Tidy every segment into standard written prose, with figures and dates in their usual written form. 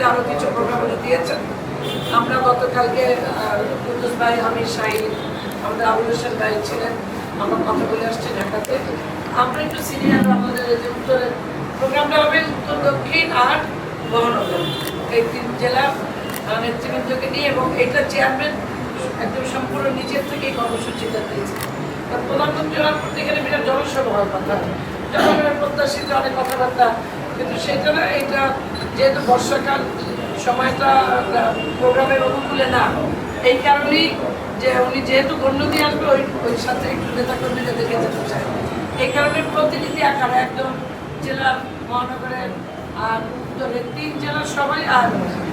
আরও কিছু প্রোগ্রামগুলো দিয়েছেন। আমরা গতকালকে কুদ্দুস ভাই, আমির শাহিদ, আমাদের আবুল হোসেন ভাই ছিলেন, আমরা কথা বলে আসছি ঢাকাতে। আমরা একটু সিনিয়র আমাদের যে উত্তরের প্রোগ্রামটা হবে উত্তর, দক্ষিণ আর মহানগর, এই 3 জেলা নেতৃবৃন্দকে নিয়ে, এবং এটা চেয়ারম্যান একদম সম্পূর্ণ নিজের থেকেই কর্মসূচিটা দিয়েছে। প্রধানমন্ত্রী হওয়ার পর থেকে বিরাট জনসভা হওয়ার কথা, প্রত্যাশিত অনেক কথাবার্তা, কিন্তু সেটা না, এটা যেহেতু বর্ষাকাল সময়টা প্রোগ্রামের অনুকূলে না, এই কারণেই যে উনি যেহেতু গণ্য দিয়ে আসবে ওই সাথে একটু নেতাকর্মীরা দেখে যেতে চায়, এই কারণে প্রতিনিধি আকারে একদম জেলার, মহানগরের আর উত্তরের 3 জেলার সবাই, আর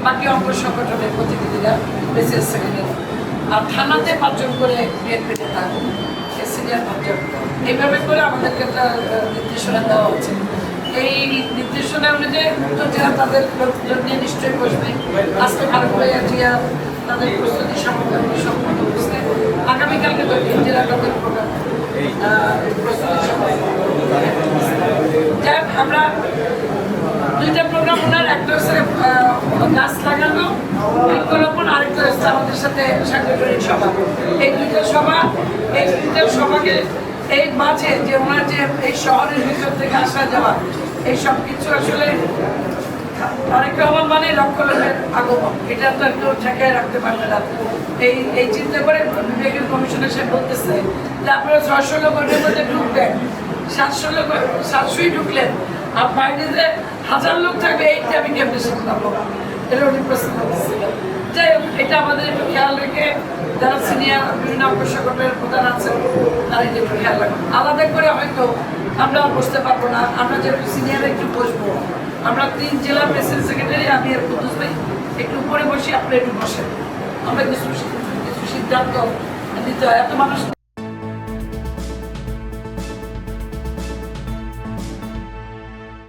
বাকি অঙ্গ সংগঠনের প্রতিনিধিরা বিসিএস সেক্রেটারি, আর থানাতে 5 জন করে বিএনপি নেতা, সিনিয়র 5 জন। এইভাবে করে আমাদেরকে একটা নির্দেশনা দেওয়া হচ্ছে। এই নির্দেশনা অনুযায়ী উত্তর জেলা তাদের লোকজন নিয়ে নিশ্চয়ই বসবে। আজকে ভারত ভাইয়া জিয়া তাদের প্রস্তুতি সম্পন্ন করছে। আগামীকালকে দক্ষিণ জেলা তাদের প্রোগ্রাম প্রস্তুতি সম্পন্ন। যাক, আমরা 2টা প্রোগ্রাম ওনার, একটা হচ্ছে গাছ লাগানো বৃক্ষরোপণ, আরেকটা হচ্ছে আমাদের সাথে সাংগঠনিক সভা। এই 2টা সভাকে এই মাঝে যে ওনার যে এই শহরের ভিতর থেকে আসা যাওয়া, এই সব কিছু আসলে তারেক রহমান মানে লক্ষ লোকের আগমন, এটা তো একটু ঠেকায় রাখতে পারবে না। এই চিন্তা করে বিভাগীয় কমিশনার সাহেব বলতেছে যে আপনারা 600 লোক ওদের মধ্যে ঢুকবেন, 700ই ঢুকলেন, আর বাইরে যে 1000 লোক থাকবে, এইটা আমি কেমনি সামলাবো, এটা উনি প্রশ্ন করতেছিলেন। যাই হোক, এটা আমাদের একটু খেয়াল রেখে যারা সিনিয়র বিভিন্ন অঙ্গ সংগঠনের প্রধান আছেন তারা এটা একটু খেয়াল রাখবেন। আলাদা করে হয়তো আমরা বসতে পারবো না, আমরা যেহেতু সিনিয়র একটু বসবো, আমরা 3 জেলার প্রেসিডেন্ট সেক্রেটারি, আমি আর কুদ্দুস ভাই একটু উপরে বসি, আপনি একটু বসেন, আমরা কিছু সিদ্ধান্ত নিতে হয়, এত মানুষ